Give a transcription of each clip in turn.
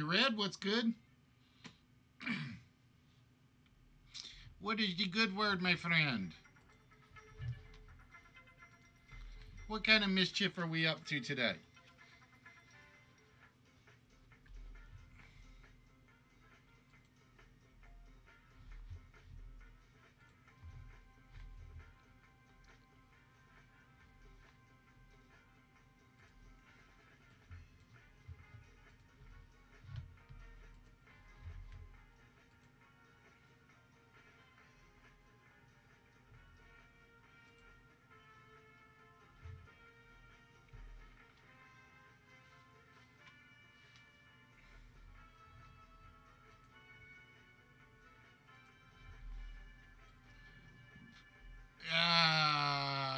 Red, what's good? What is the good word, my friend? What kind of mischief are we up to today?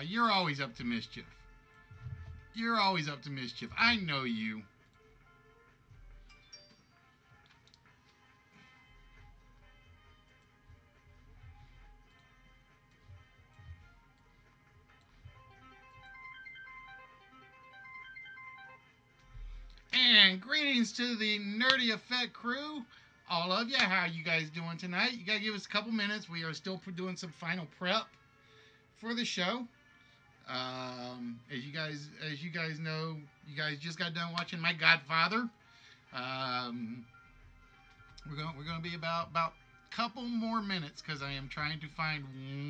You're always up to mischief. You're always up to mischief. I know you. And greetings to the Nerdy Effect crew. All of you, how you guys doing tonight? You gotta give us a couple minutes. We are still doing some final prep for the show. As you guys know, you guys just got done watching My Godfather. We're gonna be about a couple more minutes because I am trying to find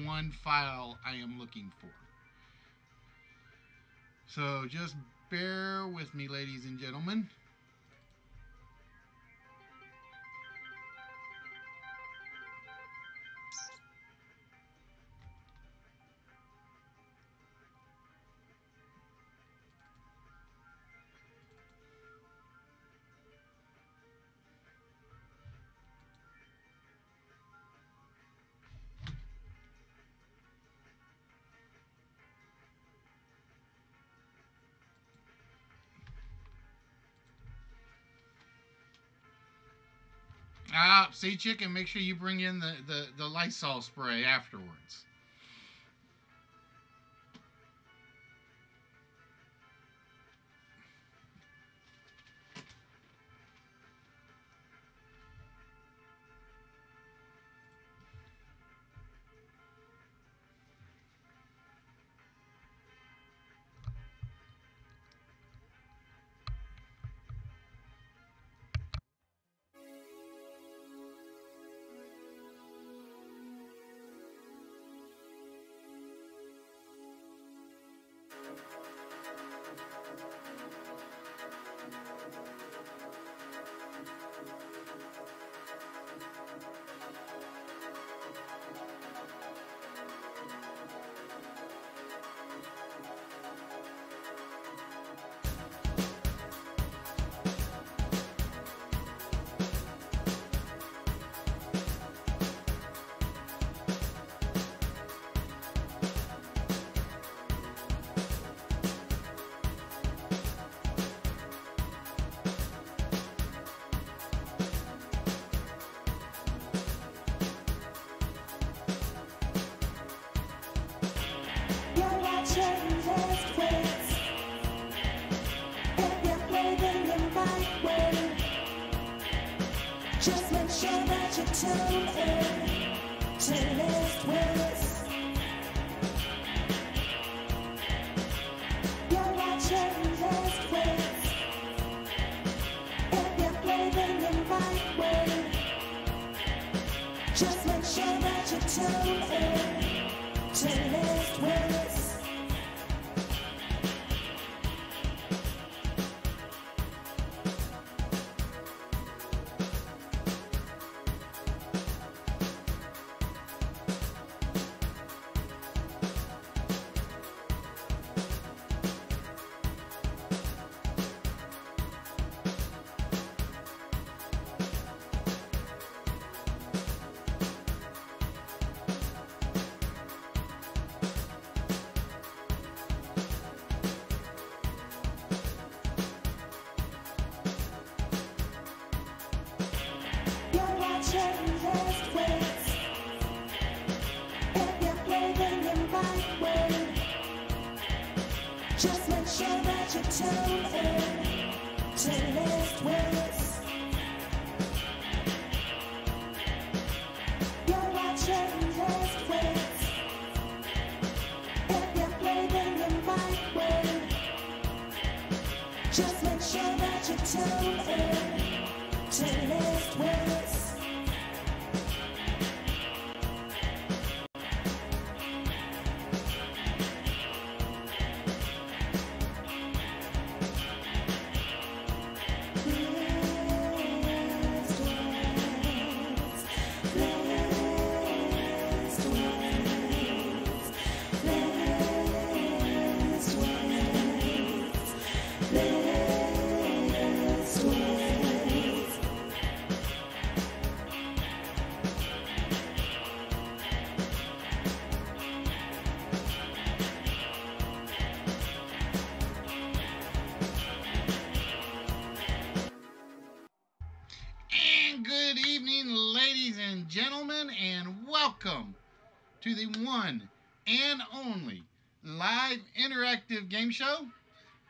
one file I am looking for. So just bear with me, ladies and gentlemen. See, chicken, make sure you bring in the Lysol spray afterwards. Just make sure that you tune in to List Wits. You're watching List Wits. If you're blaming the right way, just make sure that you tune in to List Wits. Just make sure that you tune in to List Wits. tune in to Lift Wits. And good evening, ladies and gentlemen, and welcome to the one and only live interactive game show.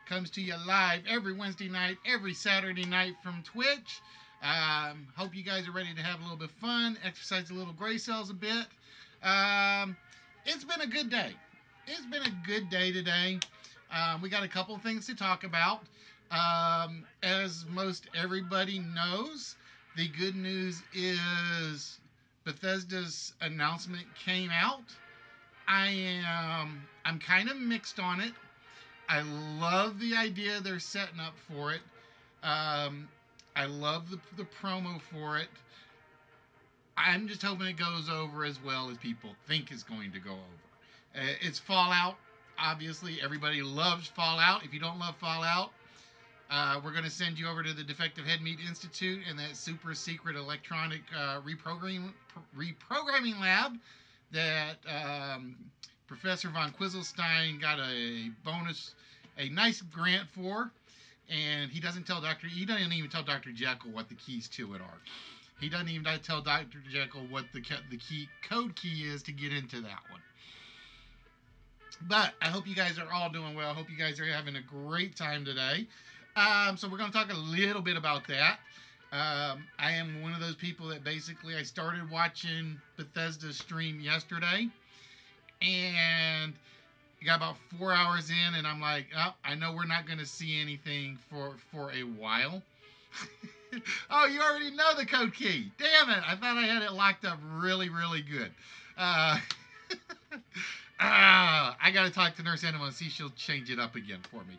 Comes to you live every Wednesday night, every Saturday night from Twitch. Hope you guys are ready to have a little bit of fun, exercise a little gray cells a bit. It's been a good day. It's been a good day today. We got a couple things to talk about. As most everybody knows, the good news is Bethesda's announcement came out. I'm kind of mixed on it. I love the idea they're setting up for it. I love the promo for it. I'm just hoping it goes over as well as people think it's going to go over. It's Fallout. Obviously, everybody loves Fallout. If you don't love Fallout, we're going to send you over to the Defective Head Meat Institute and that super secret electronic reprogramming lab that Professor von Quiselstein got a nice grant for, and he doesn't even tell Dr. Jekyll what the keys to it are. He doesn't even tell Dr. Jekyll what the code key is to get into that one. But I hope you guys are all doing well. I hope you guys are having a great time today. So we're going to talk a little bit about that. I am one of those people that basically I started watching Bethesda's stream yesterday, and got about 4 hours in, and I'm like, oh, I know we're not going to see anything for a while. Oh, you already know the code key. Damn it. I thought I had it locked up really, really good. I got to talk to Nurse Enema and see if she'll change it up again for me.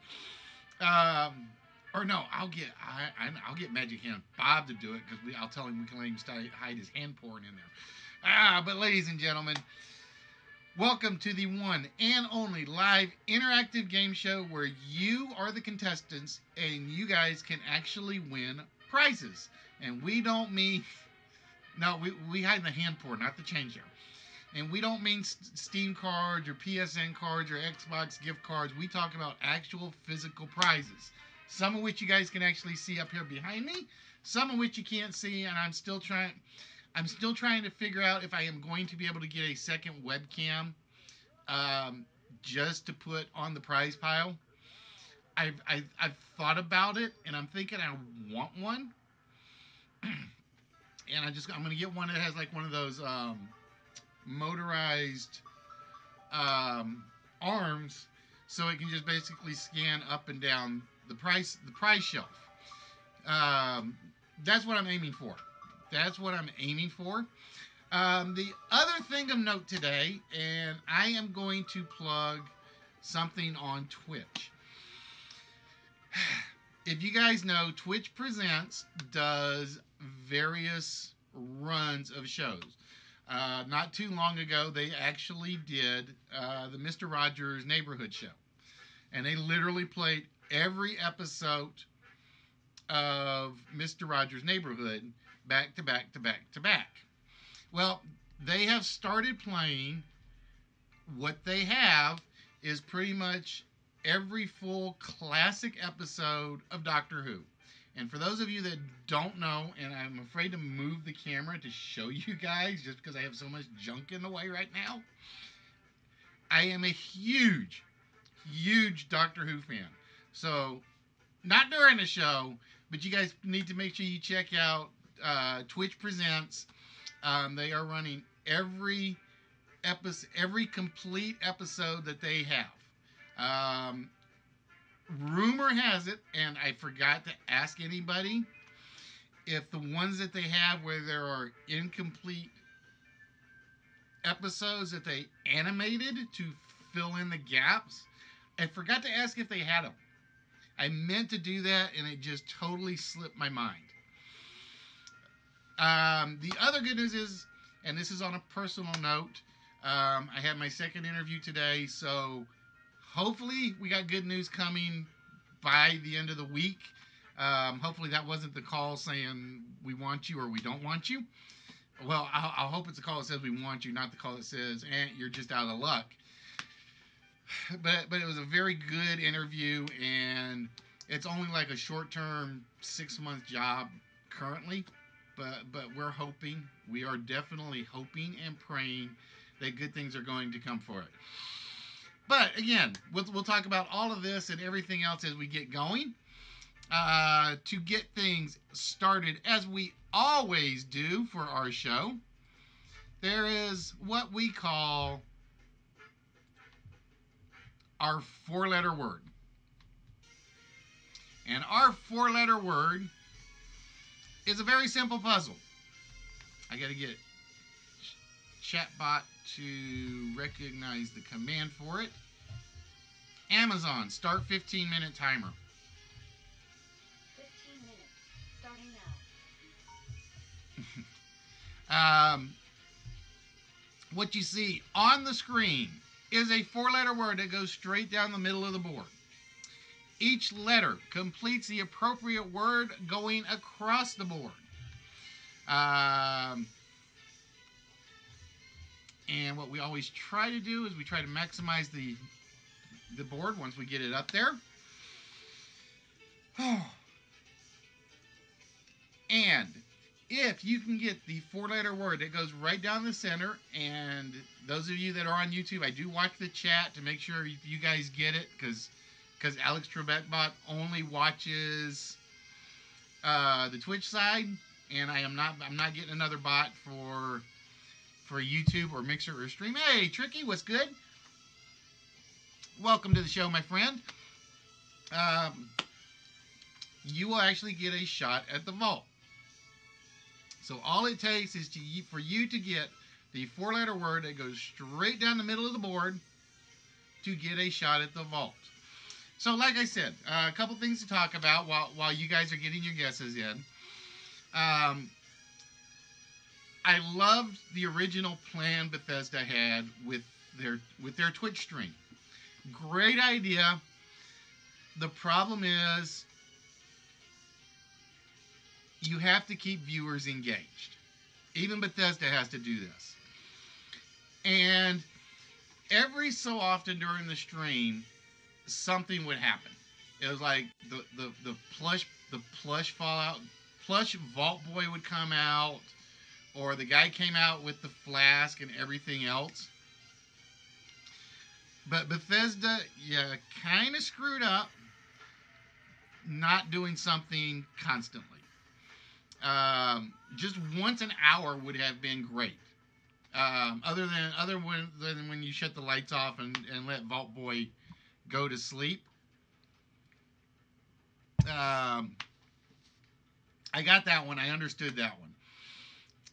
Or no, I'll get Magic Hand Bob to do it, because I'll tell him we can let him hide his hand porn in there. But ladies and gentlemen, welcome to the one and only live interactive game show where you are the contestants and you guys can actually win prizes. And we don't mean, no, we hide the hand porn, not the changer. And we don't mean Steam cards or PSN cards or Xbox gift cards. We talk about actual physical prizes. Some of which you guys can actually see up here behind me. Some of which you can't see, and I'm still trying to figure out if I am going to be able to get a second webcam just to put on the prize pile. I've thought about it, and I'm thinking I want one. And I'm going to get one that has like one of those motorized arms, so it can just basically scan up and down the price shelf. That's what I'm aiming for. The other thing of note today, and I am going to plug something on Twitch. If you guys know, Twitch Presents does various runs of shows. Not too long ago, they actually did the Mr. Rogers Neighborhood Show. And they literally played every episode of Mr. Rogers' Neighborhood back to back to back to back. Well, they have started playing, what they have is pretty much every full classic episode of Doctor Who. And for those of you that don't know, and I'm afraid to move the camera to show you guys just because I have so much junk in the way right now, I am a huge Doctor Who fan. So, not during the show, but you guys need to make sure you check out Twitch Presents. They are running every complete episode that they have. rumor has it, and I forgot to ask anybody, if the ones that they have where there are incomplete episodes that they animated to fill in the gaps, I forgot to ask if they had them. I meant to do that, and it just totally slipped my mind. The other good news is, and this is on a personal note, I had my second interview today, so hopefully we got good news coming by the end of the week. Hopefully that wasn't the call saying we want you or we don't want you. Well, I'll hope it's a call that says we want you, not the call that says, you're just out of luck. But it was a very good interview, and it's only like a short-term 6-month job currently. But we're hoping, we are definitely hoping and praying that good things are going to come for it. But again, we'll talk about all of this and everything else as we get going. To get things started, as we always do for our show, there is what we call our 4-letter word. And our 4-letter word is a very simple puzzle. I got to get chatbot to recognize the command for it. Amazon, start 15-minute timer. 15 minutes, starting now. What you see on the screen is a 4-letter word that goes straight down the middle of the board. Each letter completes the appropriate word going across the board. And what we always try to do is we try to maximize the board once we get it up there. And if you can get the 4-letter word that goes right down the center, and those of you that are on YouTube, I do watch the chat to make sure you guys get it, because Alex Trebekbot only watches the Twitch side, and I'm not getting another bot for YouTube or Mixer or Stream. Hey, Tricky, what's good? Welcome to the show, my friend. You will actually get a shot at the vault. So all it takes is for you to get the 4-letter word that goes straight down the middle of the board to get a shot at the vault. So like I said, a couple things to talk about while you guys are getting your guesses in. I loved the original plan Bethesda had with their Twitch stream. Great idea. The problem is you have to keep viewers engaged. Even Bethesda has to do this. And every so often during the stream, something would happen. It was like the plush Vault Boy would come out, or the guy came out with the flask and everything else. But Bethesda, kind of screwed up not doing something constantly. Just once an hour would have been great. Other than when you shut the lights off and let Vault Boy go to sleep. I got that one. I understood that one.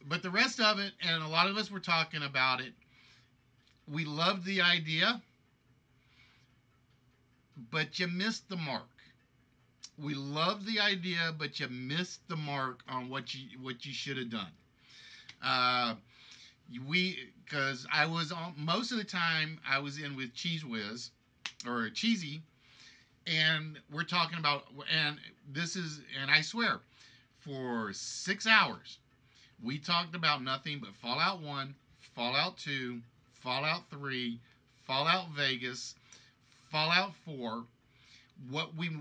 But the rest of it, and a lot of us were talking about it, we loved the idea, but you missed the mark. We loved the idea, but you missed the mark on what you should have done. Because I was on, most of the time I was in with Cheese Whiz or Cheesy, and we're talking about, and I swear, for 6 hours we talked about nothing but Fallout 1, Fallout 2, Fallout 3, Fallout Vegas, Fallout 4, what we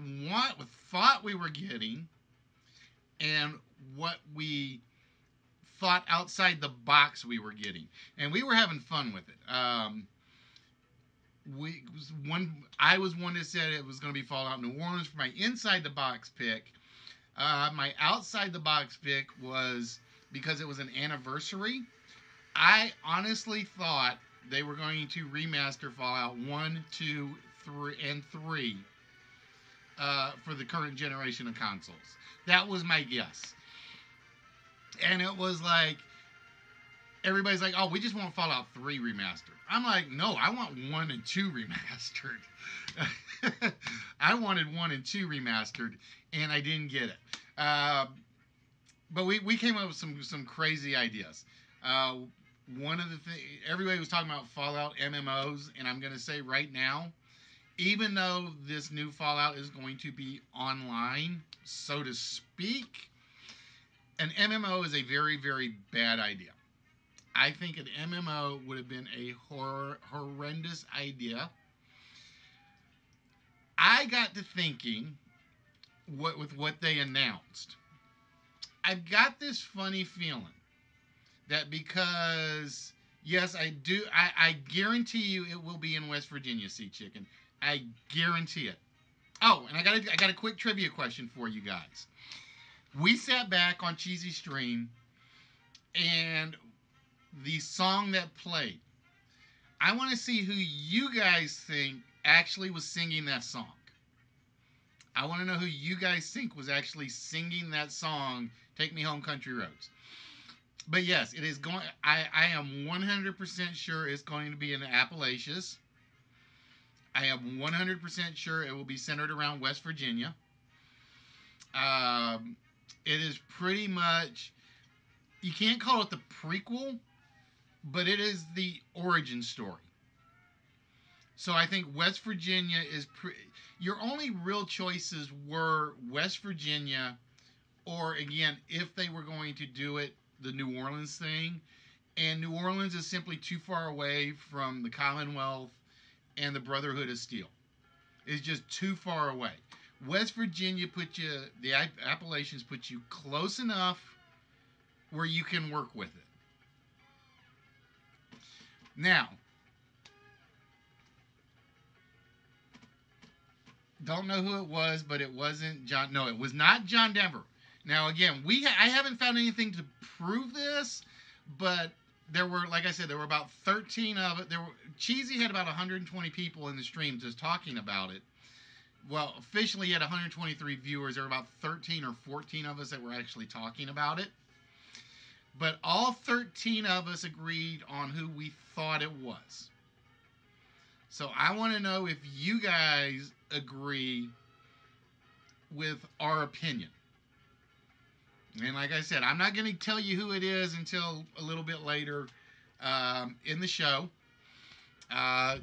thought we were getting, and what we thought outside the box we were getting, and we were having fun with it. I was one that said it was going to be Fallout New Orleans for my inside the box pick. My outside the box pick was because it was an anniversary. I honestly thought they were going to remaster Fallout 1, 2, 3, and 3 for the current generation of consoles. That was my guess. And it was like, everybody's like, oh, we just want Fallout 3 remastered. I'm like, no, I want 1 and 2 remastered. I wanted 1 and 2 remastered, and I didn't get it. But we came up with some crazy ideas. One of the things, everybody was talking about Fallout MMOs, and I'm going to say right now, even though this new Fallout is going to be online, so to speak, an MMO is a very, very bad idea. I think an MMO would have been a horrendous idea. I got to thinking, with what they announced, I've got this funny feeling that because, yes, I guarantee you it will be in West Virginia, Sea Chicken. I guarantee it. Oh, and I got a quick trivia question for you guys. We sat back on Cheesy Stream, and the song that played, I want to see who you guys think actually was singing that song. I want to know who you guys think was actually singing that song, Take Me Home Country Roads. But yes, it is going. I am 100% sure it's going to be in the Appalachians. I am 100% sure it will be centered around West Virginia. It is pretty much, you can't call it the prequel, but it is the origin story. So I think West Virginia is your only real choices were West Virginia, or again, if they were going to do it, the New Orleans thing. And New Orleans is simply too far away from the Commonwealth and the Brotherhood of Steel. It's just too far away. West Virginia the Appalachians put you close enough where you can work with it. Now, don't know who it was, but it wasn't John. No, it was not John Denver. Now, again, I haven't found anything to prove this, but there were, like I said, there were about 13 of it. Cheesy had about 120 people in the stream just talking about it. Well, officially he had 123 viewers. There were about 13 or 14 of us that were actually talking about it. But all 13 of us agreed on who we thought it was. So I want to know if you guys agree with our opinion. And like I said, I'm not going to tell you who it is until a little bit later in the show,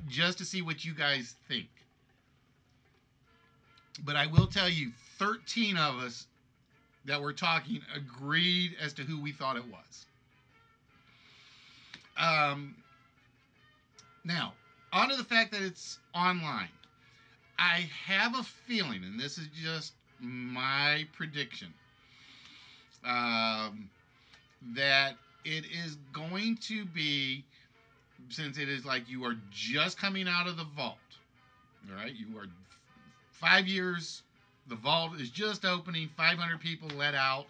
just to see what you guys think. But I will tell you, 13 of us that were talking agreed as to who we thought it was. Now, on to the fact that it's online. I have a feeling, and this is just my prediction, that it is going to be, since it is like you are just coming out of the vault, all right? You are 5 years, the vault is just opening, 500 people let out.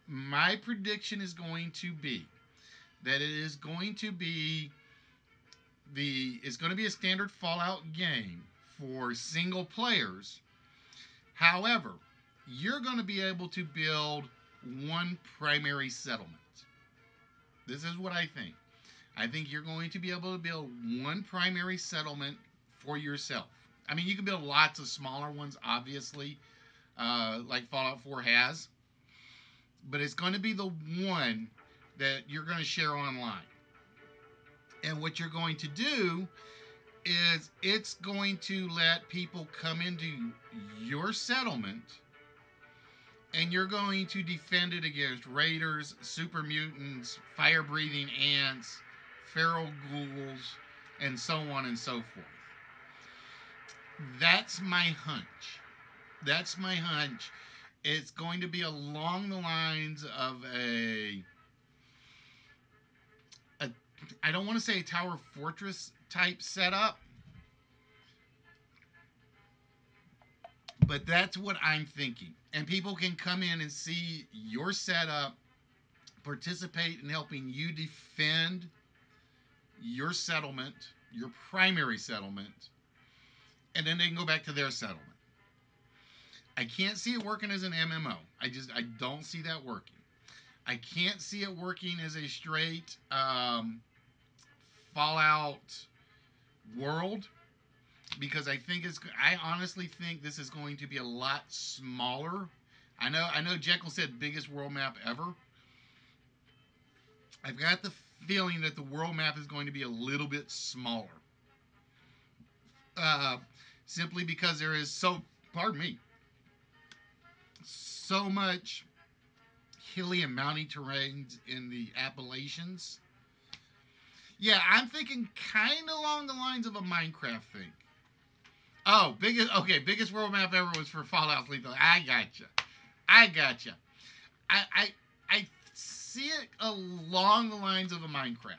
My prediction is going to be that it is going to be it's going to be a standard Fallout game for single players. However, you're going to be able to build one primary settlement. This is what I think. I think you're going to be able to build one primary settlement for yourself. I mean, you can build lots of smaller ones, obviously, like Fallout 4 has. But it's going to be the one that you're going to share online. And what you're going to do is it's going to let people come into your settlement, and you're going to defend it against raiders, super mutants, fire-breathing ants, feral ghouls, and so on and so forth. That's my hunch. That's my hunch. It's going to be along the lines of I don't want to say a Tower Fortress type setup, but that's what I'm thinking. And people can come in and see your setup, participate in helping you defend your settlement, your primary settlement, and then they can go back to their settlement. I can't see it working as an MMO. I don't see that working. I can't see it working as a straight Fallout world, because I honestly think this is going to be a lot smaller. I know Jekyll said biggest world map ever. I've got the feeling that the world map is going to be a little bit smaller. Uh, Simply because there is pardon me, so much hilly and mountain terrains in the Appalachians. Yeah, I'm thinking kind of along the lines of a Minecraft thing. Oh, biggest world map ever was for Fallout 3. I gotcha. I gotcha. I see it along the lines of a Minecraft.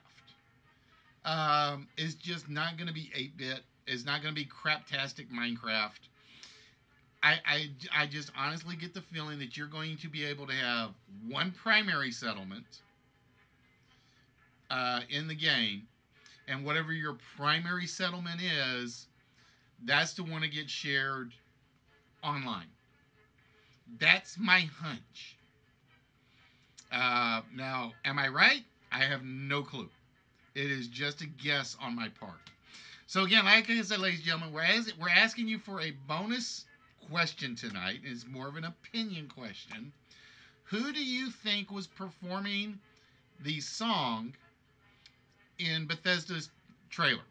It's just not going to be 8-bit. It's not going to be craptastic Minecraft. I just honestly get the feeling that you're going to be able to have one primary settlement in the game, and whatever your primary settlement is, that's the one that gets shared online. That's my hunch. Now, am I right? I have no clue. It is just a guess on my part. So again, like I said, ladies and gentlemen, we're asking you for a bonus question tonight. It's more of an opinion question. Who do you think was performing the song in Bethesda's trailer?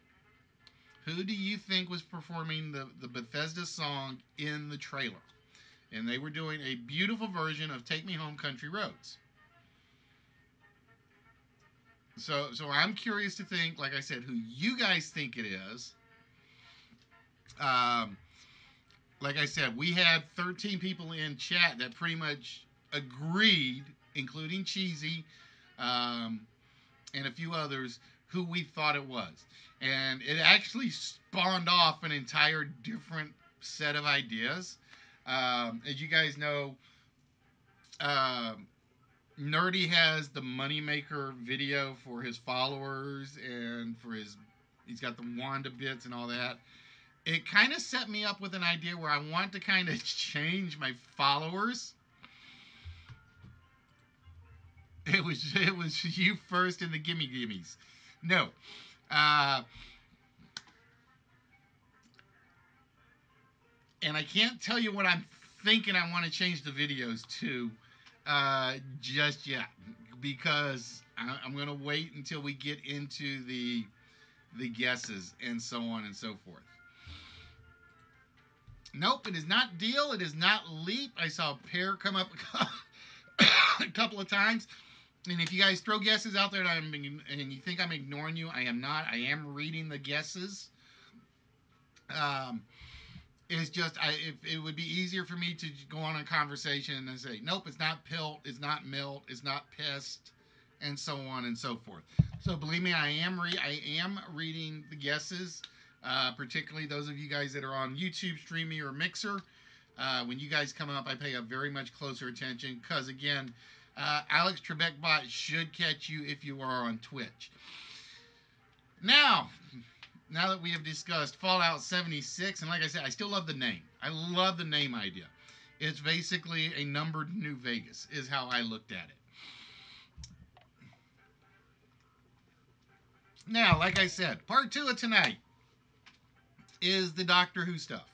Who do you think was performing the Bethesda song in the trailer? And they were doing a beautiful version of Take Me Home Country Roads. So I'm curious to think, like I said, who you guys think it is. Like I said, we had 13 people in chat that pretty much agreed, including Cheesy and a few others, who we thought it was. And it actually spawned off an entire different set of ideas. As you guys know, Nerdy has the Moneymaker video for his followers and he's got the Wanda bits and all that. It kind of set me up with an idea where I want to kind of change my followers. It was you first in the gimme gimmies. No. And I can't tell you what I'm thinking I want to change the videos to just yet, because I'm going to wait until we get into the guesses and so on and so forth. Nope, it is not Deal. It is not Leap. I saw Pear come up a couple of times. And if you guys throw guesses out there and you think I'm ignoring you, I am not. I am reading the guesses. It's just, it would be easier for me to go on a conversation and say, nope, it's not Pilt, it's not Milt, it's not Pest, and so on and so forth. So believe me, I am reading the guesses, particularly those of you guys that are on YouTube, Streamy, or Mixer. When you guys come up, I pay a very much closer attention, because again, Alex Trebekbot should catch you if you are on Twitch. Now that we have discussed Fallout 76, and like I said, I still love the name. I love the name idea. It's basically a numbered New Vegas, is how I looked at it. Now, like I said, part 2 of tonight is the Doctor Who stuff.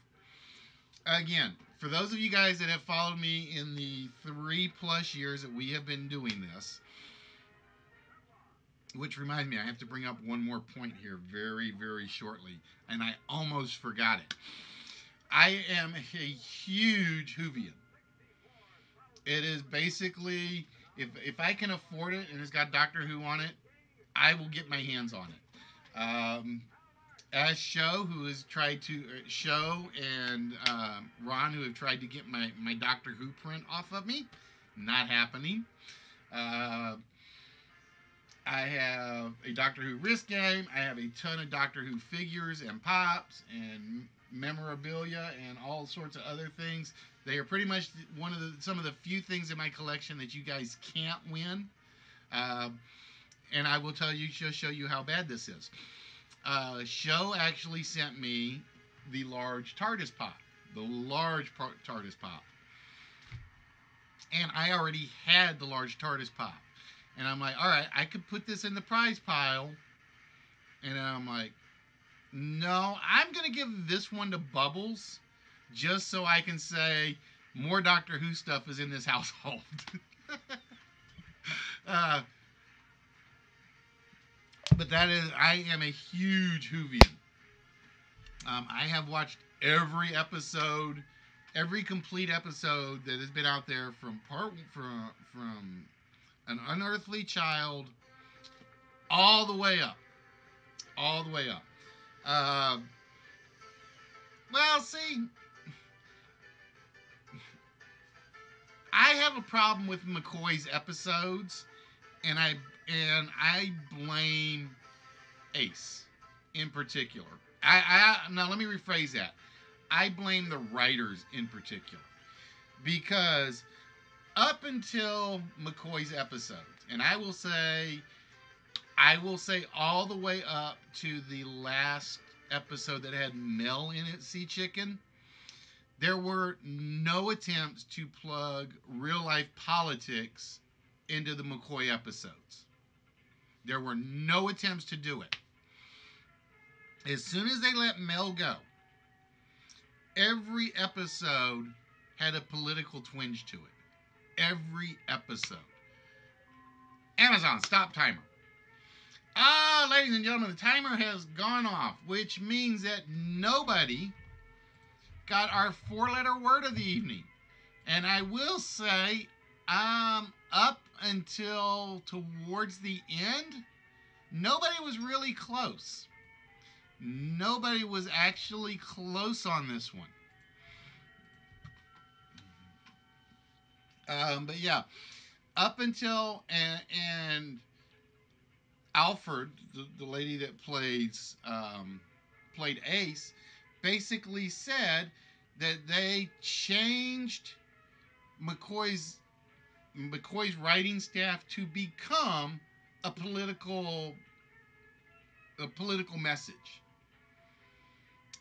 Again, for those of you guys that have followed me in the 3+ years that we have been doing this, which reminds me, I have to bring up one more point here very, very shortly, and I almost forgot it. I am a huge Whovian. It is basically, if I can afford it and it's got Doctor Who on it, I will get my hands on it. As Show, who has tried to, Show and Ron, who have tried to get my Doctor Who print off of me, not happening. I have a Doctor Who wrist game. I have a ton of Doctor Who figures and pops and memorabilia and all sorts of other things. They are pretty much some of the few things in my collection that you guys can't win. And I will just show you how bad this is. Show actually sent me the large TARDIS pop. the large TARDIS pop. And I already had the large TARDIS pop. And I'm like, all right, I could put this in the prize pile. And then I'm like, no, I'm going to give this one to Bubbles just so I can say more Doctor Who stuff is in this household. uh, but I am a huge Whovian. I have watched every episode, every complete episode that has been out there from An Unearthly Child all the way up. All the way up. Well, see, I have a problem with McCoy's episodes, and I blame Ace in particular. Now let me rephrase that. I blame the writers in particular, because up until McCoy's episodes, and I will say all the way up to the last episode that had Mel in it, Sea Chicken, there were no attempts to plug real life politics into the McCoy episodes. There were no attempts to do it. As soon as they let Mel go, every episode had a political twinge to it. Every episode. Amazon, stop timer. Ladies and gentlemen, the timer has gone off, which means that nobody got our 4-letter word of the evening. And I will say, up until towards the end, nobody was really close. Nobody was actually close on this one. But yeah, up until and Alfred, the lady that played Ace, basically said that they changed McCoy's writing staff to become a political message.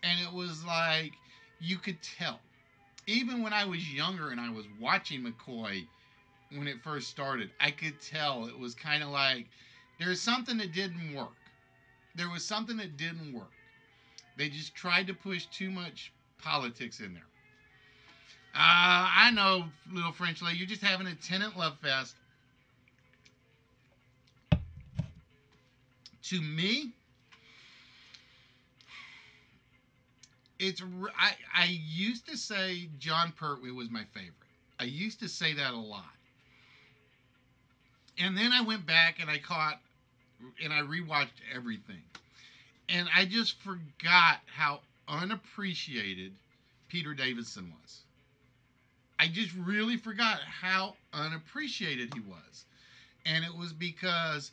And it was like, you could tell. Even when I was younger and I was watching McCoy when it first started, I could tell it was kind of like, there's something that didn't work. There was something that didn't work. They just tried to push too much politics in there. I know, little French lady, you're just having a tenant love fest. To me, I used to say John Pertwee was my favorite. I used to say that a lot. And then I went back and I rewatched everything. And I just forgot how unappreciated Peter Davison was. I just really forgot how unappreciated he was. And it was because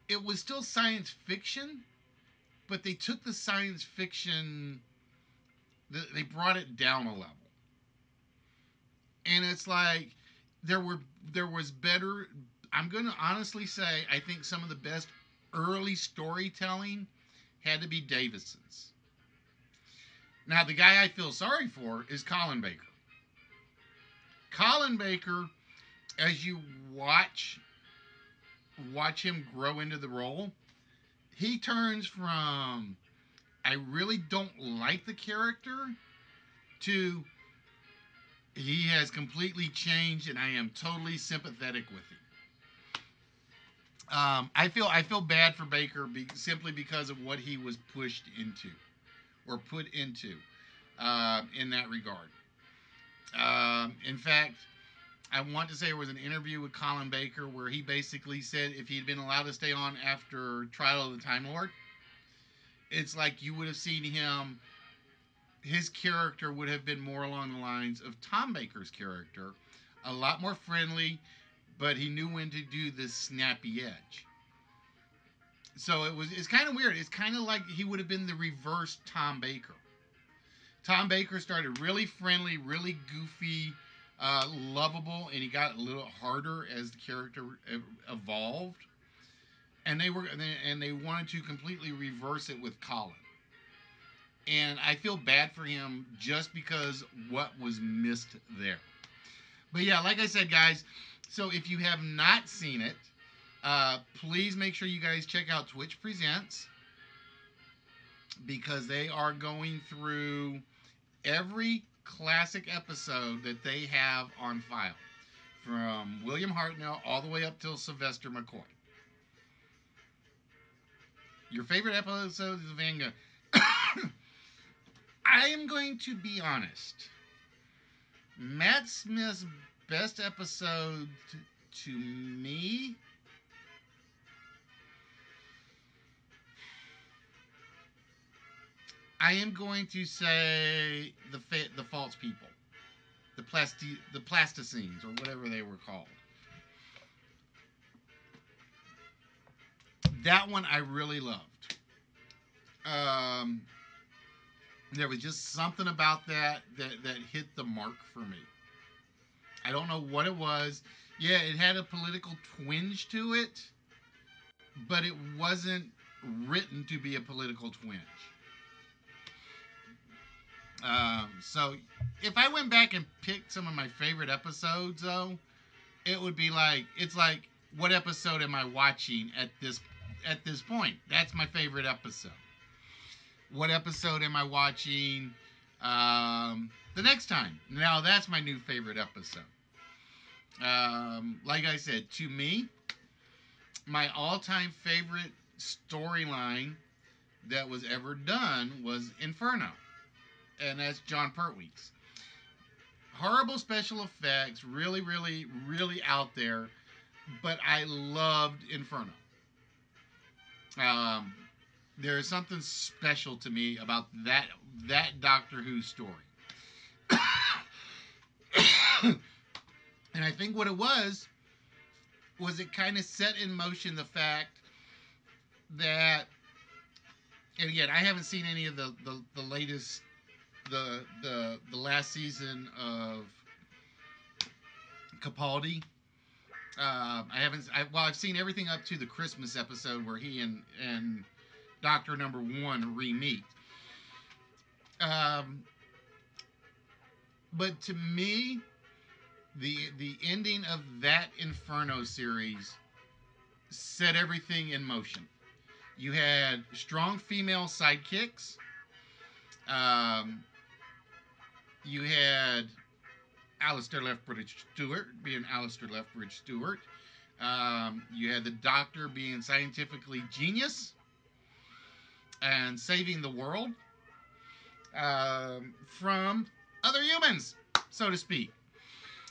it was still science fiction, but they took the science fiction, they brought it down a level. And it's like, there was better, I'm going to honestly say, I think some of the best early storytelling had to be Davison's. Now, the guy I feel sorry for is Colin Baker. Colin Baker, as you watch him grow into the role, he turns from, I really don't like the character, to, he has completely changed and I am totally sympathetic with him. I feel bad for Baker simply because of what he was pushed into, or put into, in that regard. In fact, I want to say there was an interview with Colin Baker where he basically said if he'd been allowed to stay on after Trial of the Time Lord, it's like you would have seen him, his character would have been more along the lines of Tom Baker's character, a lot more friendly, but he knew when to do this snappy edge. So it's kind of weird. It's kind of like he would have been the reverse Tom Baker. Tom Baker started really friendly, really goofy, lovable, and he got a little harder as the character evolved. And they wanted to completely reverse it with Colin. And I feel bad for him just because what was missed there. But yeah, like I said, guys, so if you have not seen it, please make sure you guys check out Twitch Presents, because they are going through every classic episode that they have on file, from William Hartnell all the way up till Sylvester McCoy. Your favorite episodes of Vanguard. I am going to be honest. Matt Smith's best episode to me, I am going to say the false people, the plasticines, or whatever they were called. That one I really loved. There was just something about that hit the mark for me. I don't know what it was. Yeah, it had a political twinge to it, but it wasn't written to be a political twinge. So if I went back and picked some of my favorite episodes, though, it would be like, it's like, what episode am I watching at this point? That's my favorite episode. What episode am I watching the next time? Now that's my new favorite episode. Like I said, to me, my all-time favorite storyline that was ever done was Inferno. And that's John Pertwee's. Horrible special effects, really, really, really out there, but I loved Inferno. There is something special to me about that Doctor Who story. And I think what it was it kind of set in motion the fact that, and again, I haven't seen any of the latest, the last season of Capaldi. I've seen everything up to the Christmas episode where he and Doctor Number One re-meet. But to me, the ending of that Inferno series set everything in motion. You had strong female sidekicks. You had Alistair Lethbridge Stewart being Alistair Lethbridge Stewart. You had the Doctor being scientifically genius and saving the world from other humans, so to speak.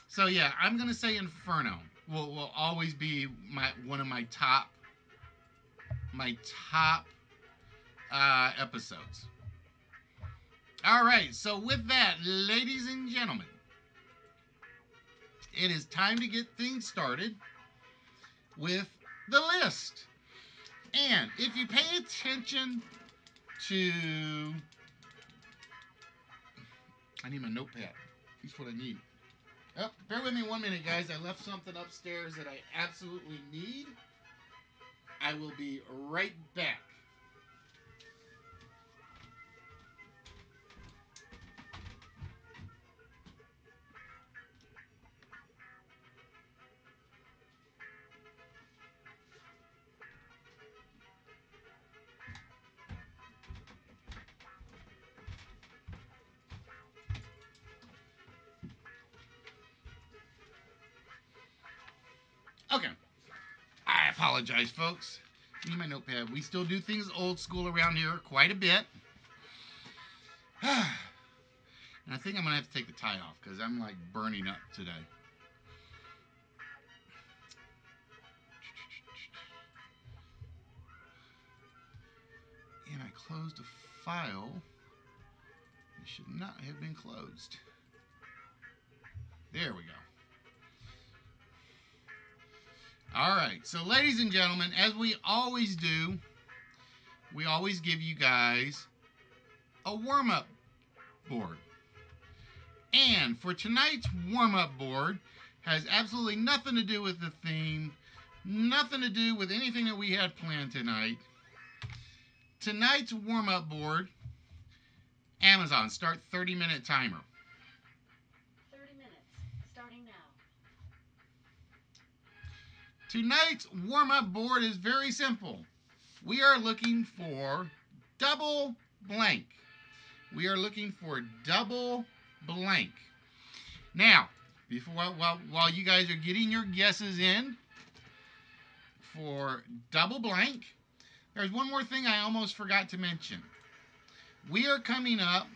So yeah, I'm gonna say Inferno will always be one of my top episodes. All right, so with that, ladies and gentlemen, it is time to get things started with the list. And if you pay attention to... I need my notepad. That's what I need. Oh, bear with me 1 minute, guys. I left something upstairs that I absolutely need. I will be right back. Okay. I apologize, folks. Need my notepad. We still do things old school around here quite a bit. And I think I'm going to have to take the tie off because I'm like burning up today. And I closed a file. It should not have been closed. There we go. All right, so ladies and gentlemen, as we always do, we always give you guys a warm-up board. And for tonight's warm-up board, has absolutely nothing to do with the theme, nothing to do with anything that we had planned tonight. Tonight's warm-up board Amazon, start 30-minute timer. 30 minutes, starting now. Tonight's warm-up board is very simple. We are looking for double blank. We are looking for double blank. Now, while you guys are getting your guesses in for double blank, there's one more thing I almost forgot to mention. We are coming up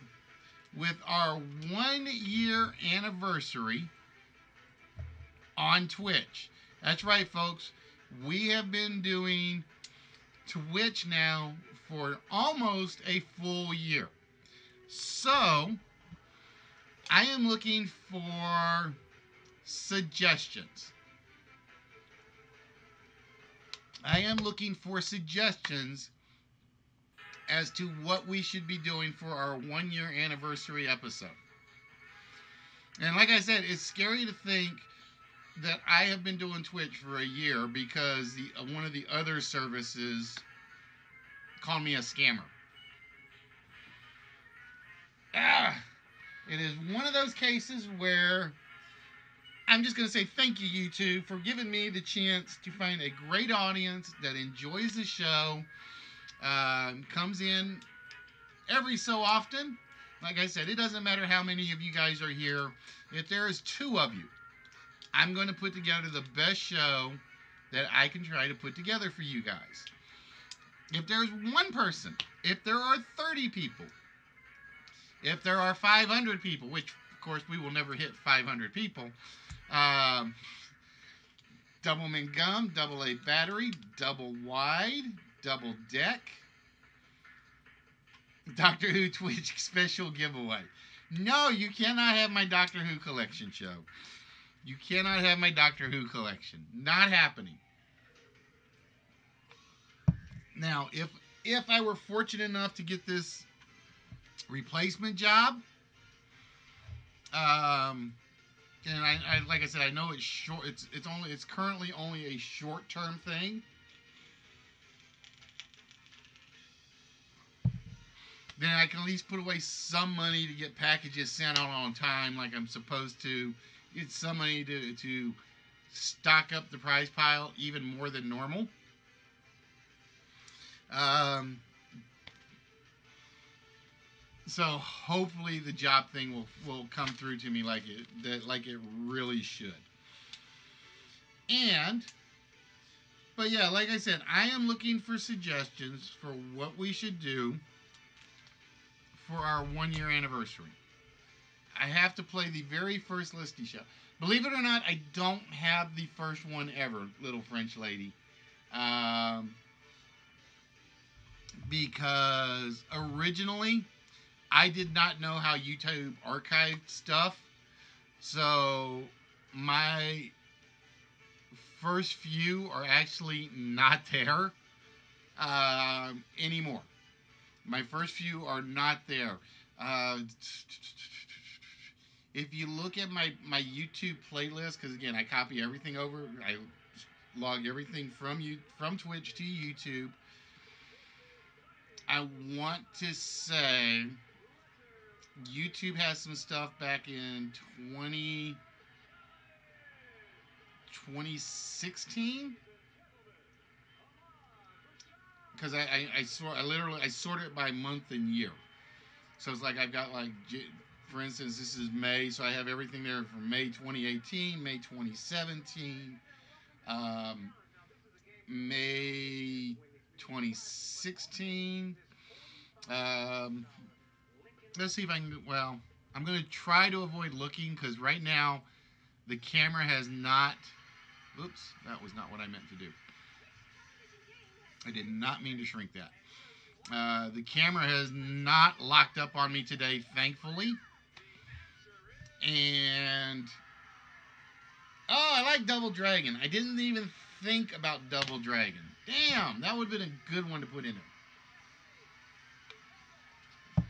with our 1-year anniversary on Twitch. That's right, folks. We have been doing Twitch now for almost a full year. So, I am looking for suggestions. I am looking for suggestions as to what we should be doing for our 1-year anniversary episode. And like I said, it's scary to think that I have been doing Twitch for a year because one of the other services called me a scammer. It is one of those cases where I'm just going to say thank you, YouTube, for giving me the chance to find a great audience that enjoys the show, comes in every so often. Like I said, it doesn't matter how many of you guys are here. If there's 2 of you, I'm going to put together the best show that I can try to put together for you guys. If there's 1 person, if there are 30 people, if there are 500 people, which, of course, we will never hit 500 people, double mint gum, double A battery, double wide, double deck, Doctor Who Twitch special giveaway. No, you cannot have my Doctor Who collection show. You cannot have my Doctor Who collection. Not happening. Now, if I were fortunate enough to get this replacement job, and I like I said, I know it's short. It's currently only a short-term thing. Then I can at least put away some money to get packages sent out on time, like I'm supposed to. Get some money to stock up the prize pile even more than normal. So hopefully the job thing will come through to me like it really should. But yeah, like I said, I am looking for suggestions for what we should do for our 1-year anniversary. I have to play the very first Listy show. Believe it or not, I don't have the first one ever, Little French Lady. Because originally, I did not know how YouTube archived stuff. So, my first few are actually not there anymore. My first few are not there. If you look at my YouTube playlist, because again, I copy everything over. I log everything from Twitch to YouTube. I want to say YouTube has some stuff back in 2016. Because I sort it by month and year. So it's like I've got like, for instance, this is May, so I have everything there from May 2018, May 2017, May 2016. Let's see if I can. Well, I'm going to try to avoid looking because right now the camera has not. Oops, that was not what I meant to do. I did not mean to shrink that. The camera has not locked up on me today, thankfully. And oh, I like Double Dragon. I didn't even think about Double Dragon. Damn, that would have been a good one to put in there.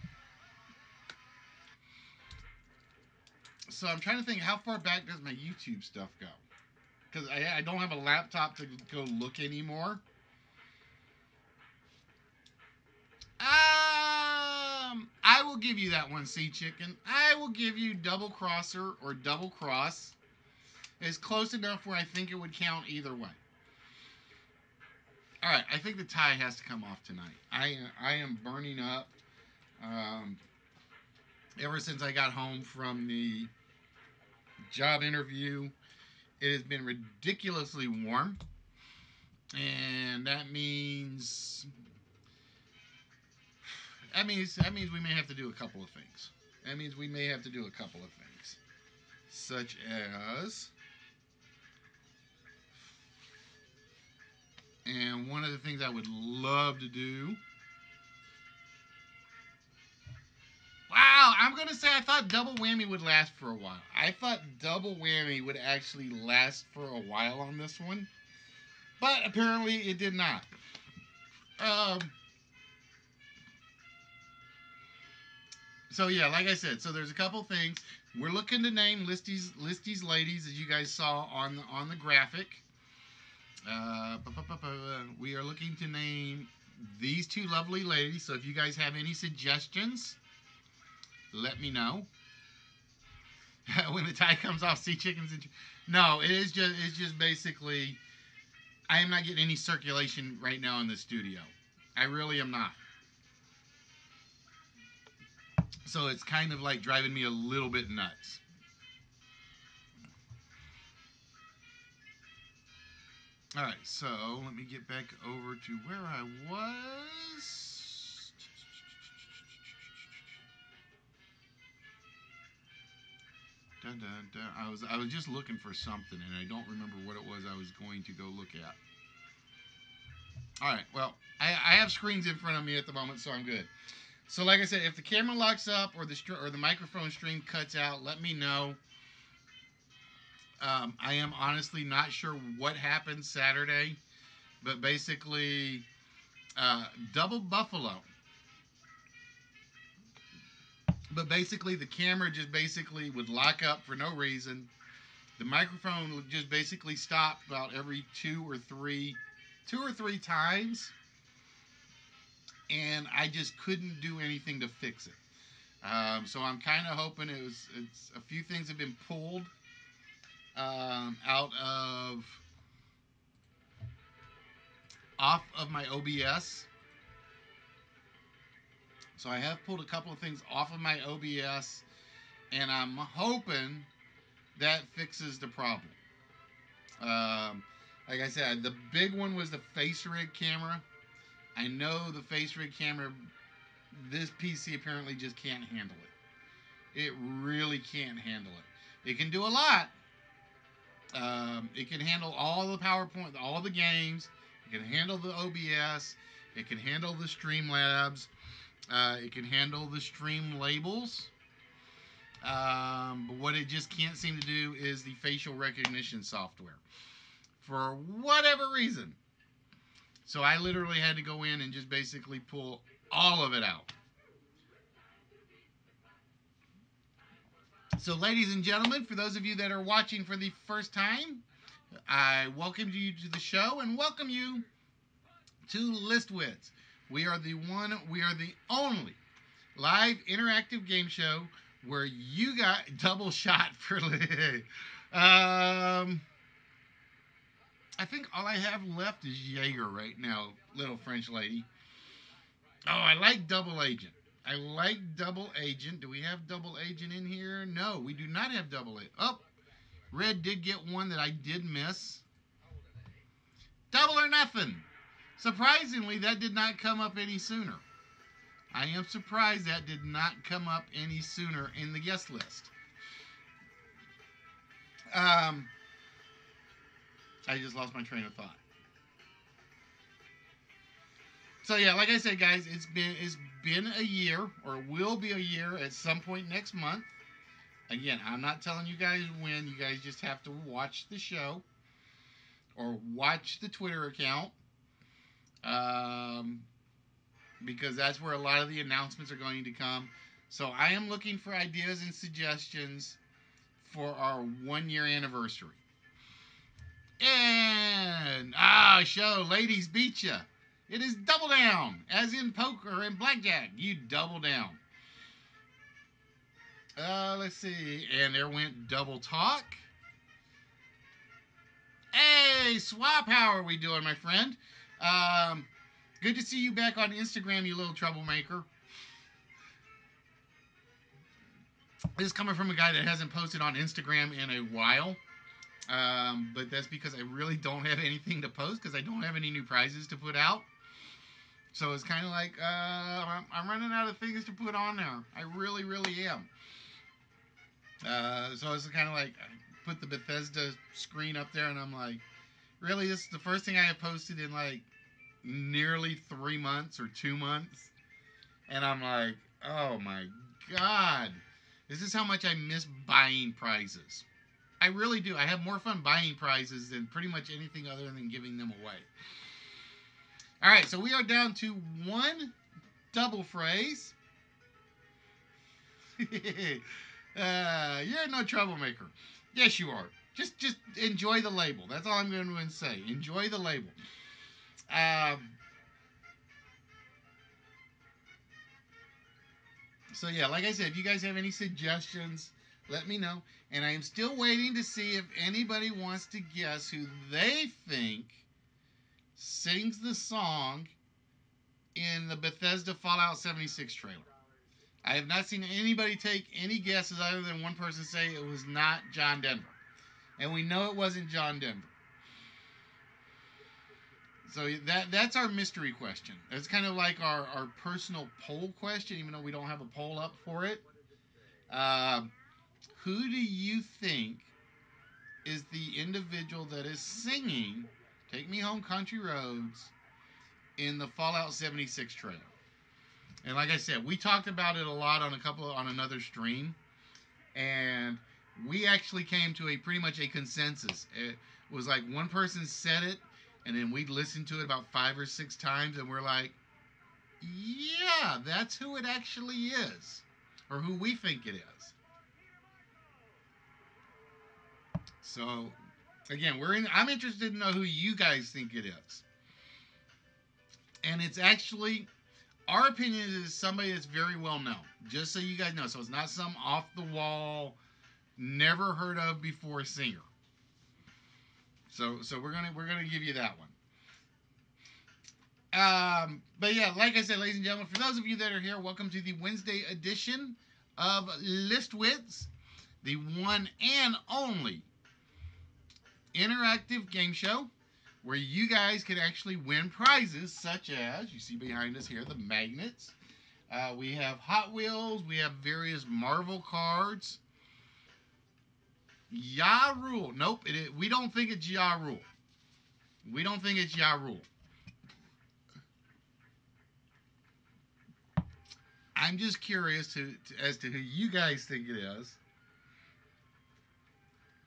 So I'm trying to think, how far back does my YouTube stuff go? Because I don't have a laptop to go look anymore. I will give you that one, Sea Chicken. I will give you double crosser or double cross. It's close enough where I think it would count either way. All right, I think the tie has to come off tonight. I am burning up. Ever since I got home from the job interview, it has been ridiculously warm, and that means we may have to do a couple of things. Such as, and one of the things I would love to do. Wow, I'm going to say I thought double whammy would last for a while. I thought double whammy would actually last for a while on this one. But apparently it did not. So yeah, like I said, so there's a couple things. We're looking to name Listy's ladies, as you guys saw on the graphic. We are looking to name these two lovely ladies. So if you guys have any suggestions, let me know. When the tie comes off, Sea Chickens. No, it's just basically, I am not getting any circulation right now in the studio. I really am not. So it's kind of like driving me a little bit nuts. All right, so let me get back over to where I was. Dun, dun, dun. I was just looking for something, and I don't remember what it was I was going to go look at. All right, well, I have screens in front of me at the moment, so I'm good. So like I said, if the camera locks up or the microphone stream cuts out, let me know. I am honestly not sure what happened Saturday, but basically, double buffalo. But basically, the camera just basically would lock up for no reason. The microphone would just basically stop about every two or three times, and I just couldn't do anything to fix it. So I'm kind of hoping it's a few things have been pulled off of my OBS. So I have pulled a couple of things off of my OBS, and I'm hoping that fixes the problem. Like I said, the big one was the face rig camera. I know the face rig camera, this PC apparently just can't handle it. It really can't handle it. It can do a lot. It can handle all the PowerPoint, all the games. It can handle the OBS. It can handle the Streamlabs. It can handle the stream labels. But what it just can't seem to do is the facial recognition software. For whatever reason. So I literally had to go in and just basically pull all of it out. So ladies and gentlemen, for those of you that are watching for the first time, I welcome you to the show and welcome you to Wits. We are the only live interactive game show where you got double shot for I think all I have left is Jaeger right now, little French lady. Oh, I like Double Agent. Do we have Double Agent in here? No, we do not have Double Agent. Oh, Red did get one that I did miss. Double or Nothing. Surprisingly, that did not come up any sooner. I am surprised that did not come up any sooner in the guest list. I just lost my train of thought. So yeah, like I said, guys, it's been a year, or will be a year at some point next month. Again, I'm not telling you guys when. You guys just have to watch the show or watch the Twitter account, because that's where a lot of the announcements are going to come. So I am looking for ideas and suggestions for our 1 year anniversary. And show ladies beat ya. It is double down, as in poker and blackjack. You double down. Let's see. And there went double talk. Hey, Swap, how are we doing, my friend? Good to see you back on Instagram, you little troublemaker. This is coming from a guy that hasn't posted on Instagram in a while. But that's because I really don't have anything to post because I don't have any new prizes to put out. So it's kind of like I'm running out of things to put on there. I really, really am. So it's kind of like I put the Bethesda screen up there, and I'm like, really, this is the first thing I have posted in like nearly 3 months or 2 months, and I'm like, oh my god, this is how much I miss buying prizes. I really do. I have more fun buying prizes than pretty much anything other than giving them away. All right, so we are down to one double phrase. You're no troublemaker. Yes, you are. Just enjoy the label. That's all I'm going to say. Enjoy the label. So yeah, like I said, if you guys have any suggestions, let me know. And I am still waiting to see if anybody wants to guess who they think sings the song in the Bethesda Fallout 76 trailer. I have not seen anybody take any guesses other than one person say it was not John Denver. And we know it wasn't John Denver. So that's our mystery question. It's kind of like our personal poll question, even though we don't have a poll up for it. Who do you think is the individual that is singing Take Me Home Country Roads in the Fallout 76 trailer? And like I said, we talked about it a lot on another stream, and we actually came to a pretty much a consensus. It was like one person said it, and then we listened to it about 5 or 6 times, and we're like, yeah, that's who it actually is, or who we think it is. So, again, I'm interested to know who you guys think it is. And it's actually, our opinion is somebody that's very well known, just so you guys know. So it's not some off the wall, never heard of before singer. So we're gonna give you that one. But yeah, like I said, ladies and gentlemen, for those of you that are here, welcome to the Wednesday edition of List Wits, the one and only interactive game show where you guys can actually win prizes such as, you see behind us here, the magnets. We have Hot Wheels. We have various Marvel cards. Ja Rule. Nope, we don't think it's Ja Rule. We don't think it's Ja Rule. I'm just curious as to who you guys think it is.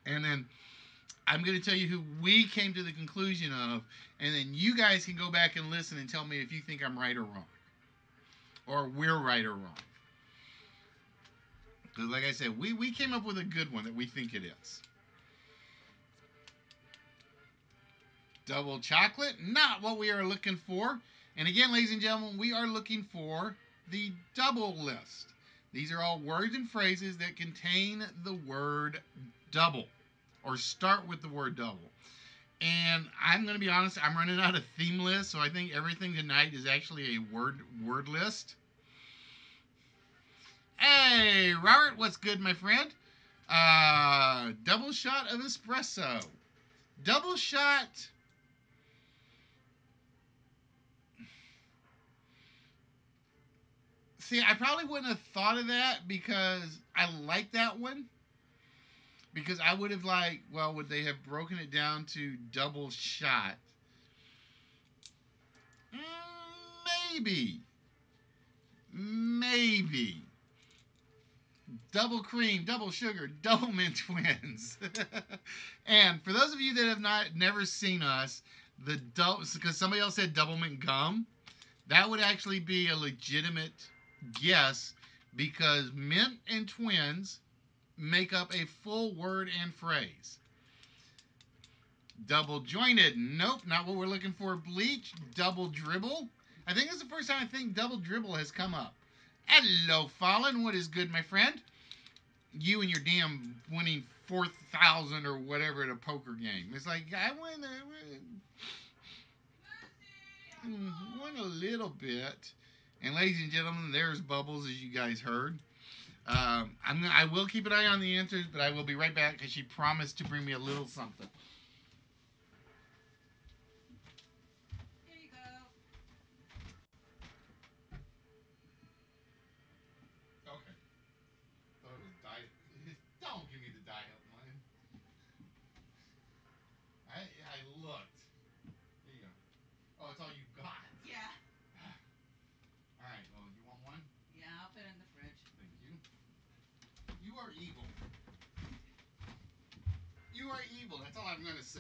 And then I'm going to tell you who we came to the conclusion of, and then you guys can go back and listen and tell me if you think I'm right or wrong. Or we're right or wrong. Because like I said, we came up with a good one that we think it is. Double chocolate, not what we are looking for. And again, ladies and gentlemen, we are looking for the double list. These are all words and phrases that contain the word double, or start with the word double. And I'm going to be honest, I'm running out of theme lists, so I think everything tonight is actually a word list. Hey, Robert, what's good, my friend? Double shot of espresso. Double shot. See, I probably wouldn't have thought of that because I like that one. Because I would have would they have broken it down to double shot? Maybe. Maybe. Double cream, double sugar, double mint twins. And for those of you that have never seen us, because somebody else said double mint gum, that would actually be a legitimate guess because mint and twins make up a full word and phrase. Double jointed, nope, not what we're looking for. Bleach, double dribble. I think it's the first time I think double dribble has come up. Hello, Fallen, what is good, my friend? you and your damn winning 4,000 or whatever at a poker game. It's like I won a little bit. And ladies and gentlemen, there's Bubbles, as you guys heard. I will keep an eye on the answers, but I will be right back because she promised to bring me a little something. Here you go. Okay. Thought it was diet. Don't give me the diet one. I looked. There you go. Oh, it's all you got. Yeah. All right. Well, you want one? Yeah, I'll put it in the fridge. Thank you. You are evil. You are evil. That's all I'm gonna say.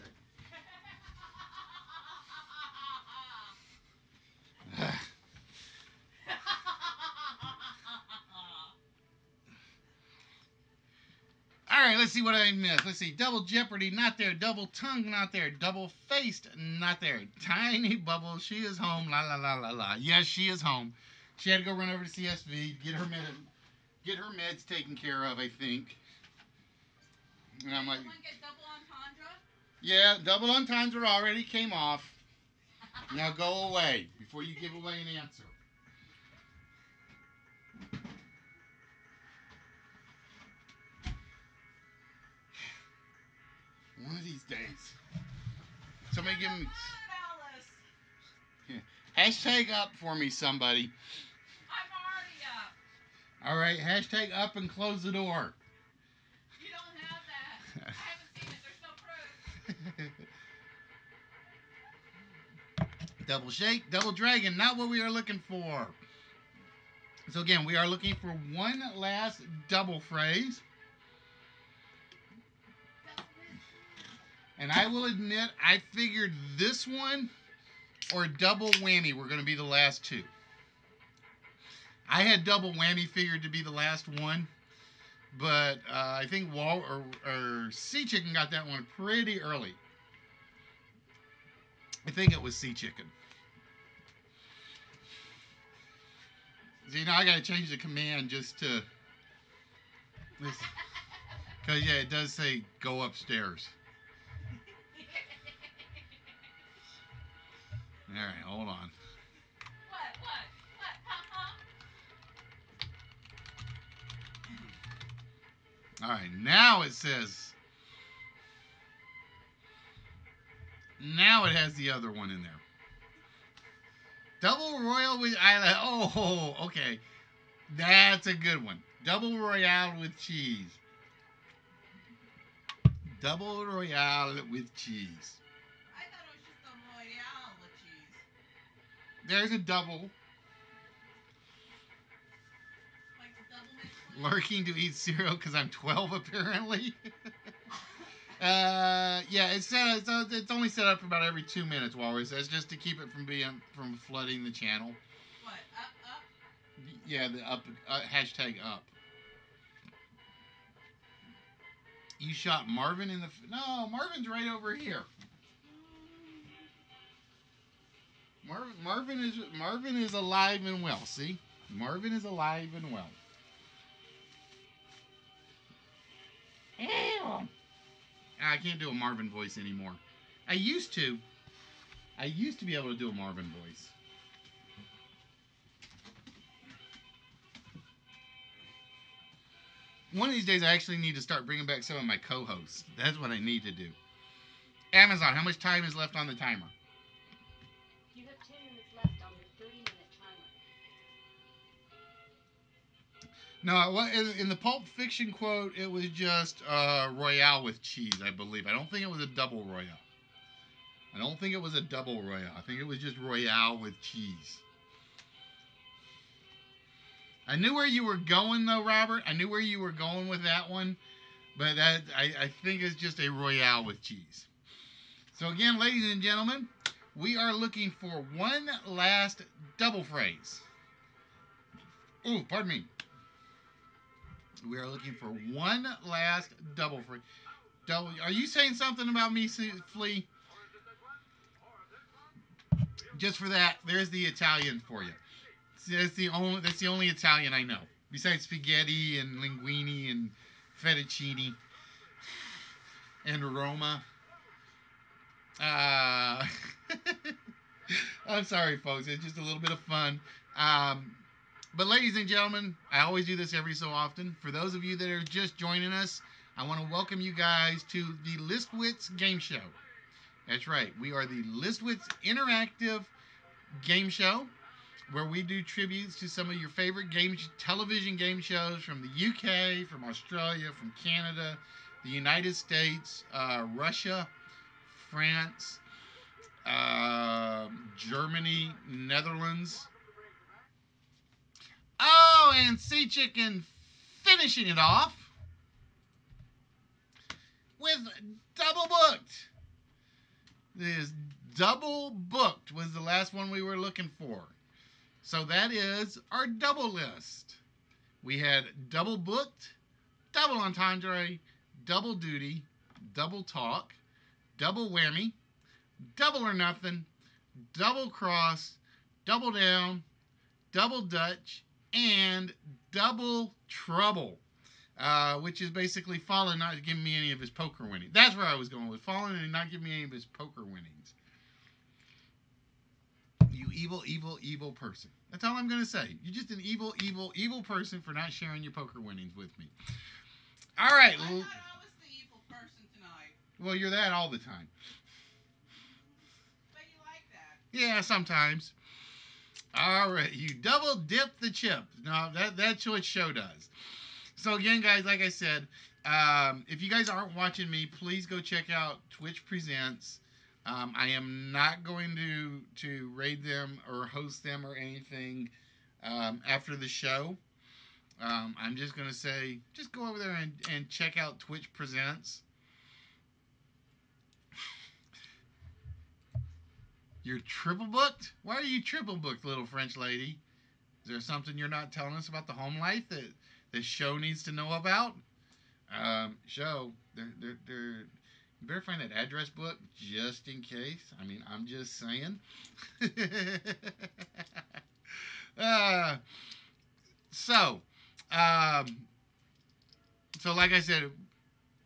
All right, let's see what I missed. Let's see. Double Jeopardy, not there. Double Tongue, not there. Double Faced, not there. Tiny Bubble, she is home. La la la la la. Yes, she is home. She had to go run over to CSV, get her meds taken care of, I think. And I'm like, Someone get double entendre? yeah, double entendre already came off. Now go away before you give away an answer. One of these days. Somebody give me. Alice. Hashtag up for me, somebody. I'm already up. All right, hashtag up and close the door. You don't have that. I haven't seen it. There's no proof. Double shake, double dragon, not what we are looking for. So again, we are looking for one last double phrase. And I will admit, I figured this one or double whammy were going to be the last two. I had double whammy figured to be the last one. But I think Sea Chicken got that one pretty early. I think it was Sea Chicken. See, now I got to change the command just to... Because, yeah, it does say go upstairs. All right, hold on. What? All right, now it says... Now it has the other one in there. Double Royal with... Oh, okay. That's a good one. Double Royale with cheese. Double Royale with cheese. I thought it was just a Royale with cheese. There's a double. Like the double mix one? Lurking to eat cereal because I'm 12 apparently. Yeah, it's only set up for about every 2 minutes, Walrus. That's just to keep it from flooding the channel. What? Up? Yeah, the up hashtag up. You shot Marvin in the... No, Marvin's right over here. Marvin is alive and well. See, Marvin is alive and well. I can't do a Marvin voice anymore. I used to be able to do a Marvin voice. One of these days, I actually need to start bringing back some of my co-hosts. That's what I need to do. Amazon, how much time is left on the timer? You have 10 minutes left on your 30-minute timer. No, in the Pulp Fiction quote, it was just Royale with cheese, I believe. I don't think it was a double Royale. I think it was just Royale with cheese. I knew where you were going, though, Robert. I knew where you were going with that one. But I think it's just a Royale with cheese. So again, ladies and gentlemen, we are looking for one last double phrase. Ooh, pardon me. We are looking for one last double phrase. Are you saying something about me, Flea? Just for that, there's the Italian for you. That's the only Italian I know. Besides spaghetti and linguine and fettuccine, and Roma. Uh, I'm sorry, folks. It's just a little bit of fun. But ladies and gentlemen, I always do this every so often. For those of you that are just joining us, I want to welcome you guys to the Wits game show. That's right. We are the Wits interactive game show where we do tributes to some of your favorite television game shows from the UK, from Australia, from Canada, the United States, Russia, France, Germany, Netherlands. Oh, and Sea Chicken finishing it off with Double Booked. This Double Booked was the last one we were looking for. So that is our double list. We had Double Booked, Double Entendre, Double Duty, Double Talk, Double Whammy, Double or Nothing, Double Cross, Double Down, Double Dutch, and Double Trouble, which is basically Fallen not giving me any of his poker winnings. That's where I was going with Fallen and not giving me any of his poker winnings. You evil, evil, evil person. That's all I'm going to say. You're just an evil, evil, evil person for not sharing your poker winnings with me. All right. I thought I was the evil person tonight. Well, you're that all the time. But you like that. Yeah, sometimes. All right. You double dip the chip. No, that's what show does. So again, guys, like I said, if you guys aren't watching me, please go check out Twitch Presents. I am not going to raid them or host them or anything after the show. I'm just going to say, just go over there and check out Twitch Presents. You're triple booked? Why are you triple booked, little French lady? Is there something you're not telling us about the home life that the show needs to know about? Show, you better find that address book just in case. I mean, I'm just saying. So like I said,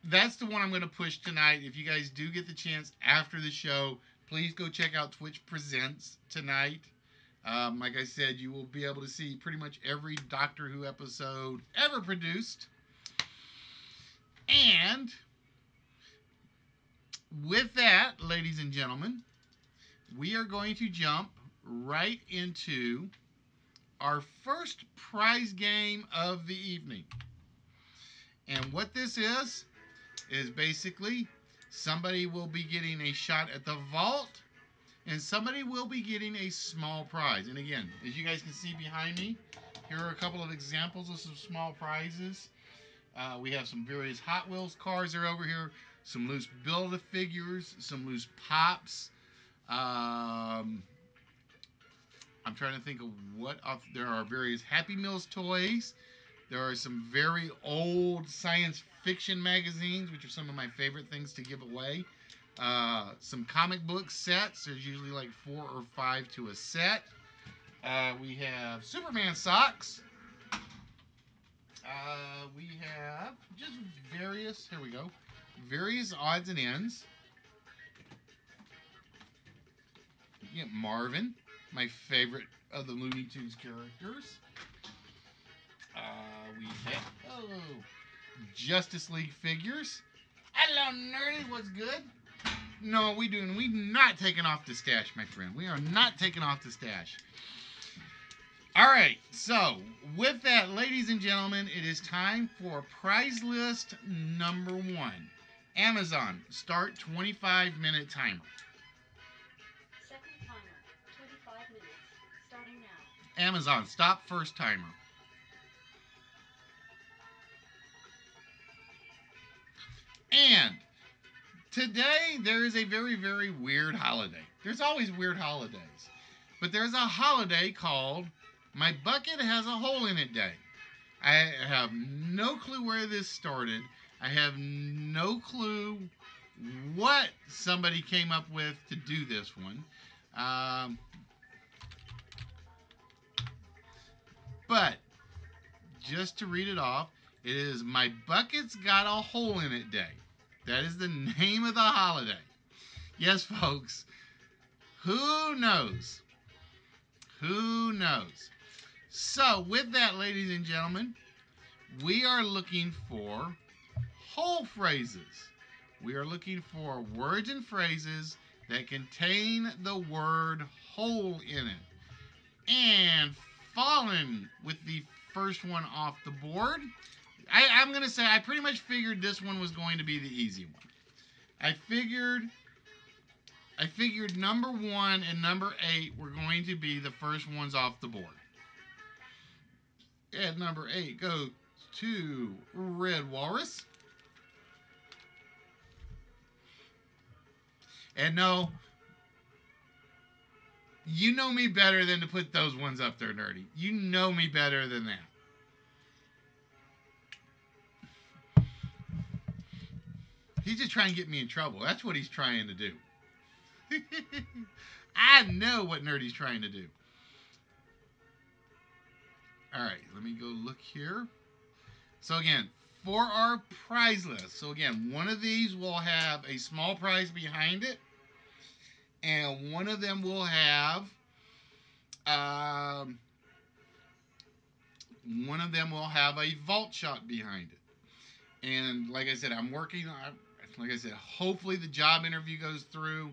that's the one I'm going to push tonight. If you guys do get the chance after the show, please go check out Twitch Presents tonight. Like I said, you will be able to see pretty much every Doctor Who episode ever produced. And with that, ladies and gentlemen, we are going to jump right into our first prize game of the evening. And what this is basically somebody will be getting a shot at the vault and somebody will be getting a small prize. And again, as you guys can see behind me, here are a couple of examples of some small prizes. We have some various Hot Wheels cars that are over here, some loose Build-A-Figures, some loose Pops. I'm trying to think of there are various Happy Meals toys. There are some very old science fiction magazines, which are some of my favorite things to give away. Some comic book sets. There's usually like 4 or 5 to a set. We have Superman socks. We have just various, here we go, various odds and ends. You get Marvin, my favorite of the Looney Tunes characters. We have, Justice League figures. Hello, nerdy, what's good? No, we're not taking off the stash, my friend. We are not taking off the stash. All right, so with that, ladies and gentlemen, it is time for prize list number 1. Amazon, start 25-minute timer. Second timer, 25 minutes, starting now. Amazon, stop first timer. And today there is a very, very weird holiday. There's always weird holidays. But there's a holiday called My Bucket Has a Hole in It Day. I have no clue where this started. I have no clue what somebody came up with to do this one. But just to read it off, It is My Bucket's Got a Hole in It Day. That is the name of the holiday. Yes, folks. Who knows? Who knows? So, with that, ladies and gentlemen, we are looking for whole phrases. We are looking for words and phrases that contain the word whole in it. And Fallen with the first one off the board. I'm going to say I pretty much figured this one was going to be the easy one. I figured number 1 and number 8 were going to be the first ones off the board. And number 8 goes to Red Walrus. And no, you know me better than to put those ones up there, Nerdy. You know me better than that. He's just trying to get me in trouble. That's what he's trying to do. I know what Nerdy's trying to do. All right, let me go look here. So again, for our prize list. So again, one of these will have a small prize behind it. And one of them will have a vault shot behind it. And like I said, I'm working on, like I said, hopefully the job interview goes through.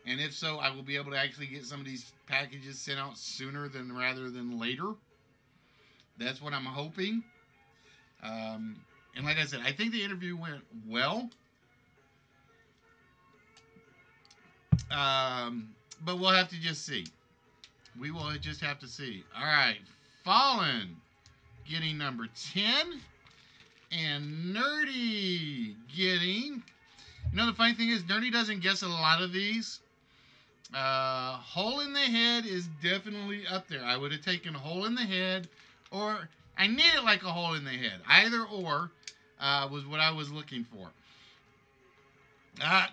And if so, I will be able to actually get some of these packages sent out sooner rather than later. That's what I'm hoping. And like I said, I think the interview went well. But we'll have to just see. We will just have to see. All right. Fallen getting number 10. And Nerdy getting... You know, the funny thing is, Nerdy doesn't guess a lot of these. Hole in the Head is definitely up there. I would have taken Hole in the Head, or I need it like a hole in the head. Either or was what I was looking for.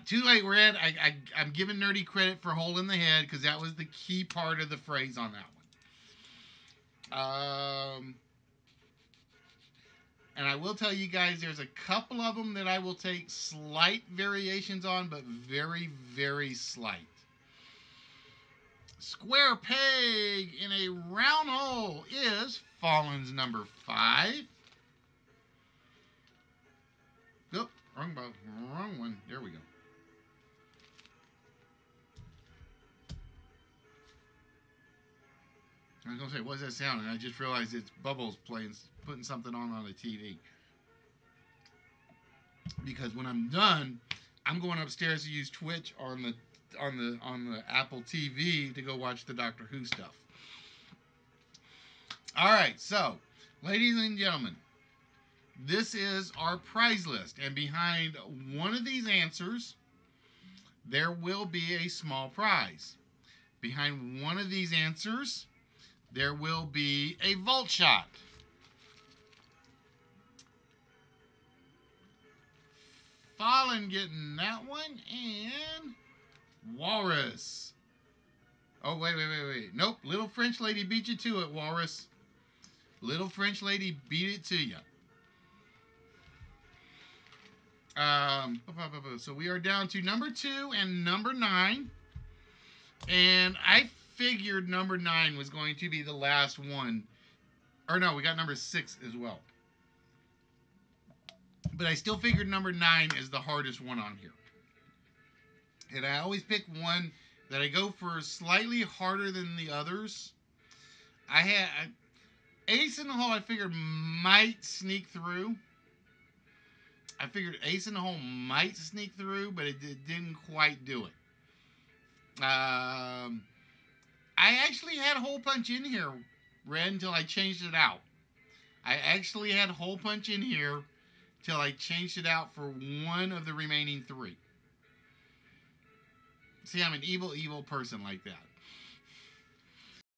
Too late, Red. I'm giving Nerdy credit for Hole in the Head because that was the key part of the phrase on that one. And I will tell you guys, there's a couple of them that I will take slight variations on, but very, very slight. Square peg in a round hole is Fallen's number 5. Nope, wrong one. There we go. I was going to say, what's that sound? And I just realized it's Bubbles putting something on the TV. Because when I'm done, I'm going upstairs to use Twitch on the Apple TV to go watch the Doctor Who stuff. All right, so, ladies and gentlemen, this is our prize list. And behind one of these answers, there will be a small prize. Behind one of these answers, there will be a vault shot. Fallen getting that one, and Walrus. Oh, wait. Nope, Little French Lady beat you to it, Walrus. Little French Lady beat it to you. So we are down to number 2 and number 9. And I figured number 9 was going to be the last one. Or no, we got number 6 as well. But I still figured number 9 is the hardest one on here. And I always pick one that I go for slightly harder than the others. Ace in the Hole I figured might sneak through. But it didn't quite do it. I actually had Hole Punch in here, Red, until I changed it out. I actually had Hole Punch in here till I changed it out for one of the remaining 3. See, I'm an evil person like that.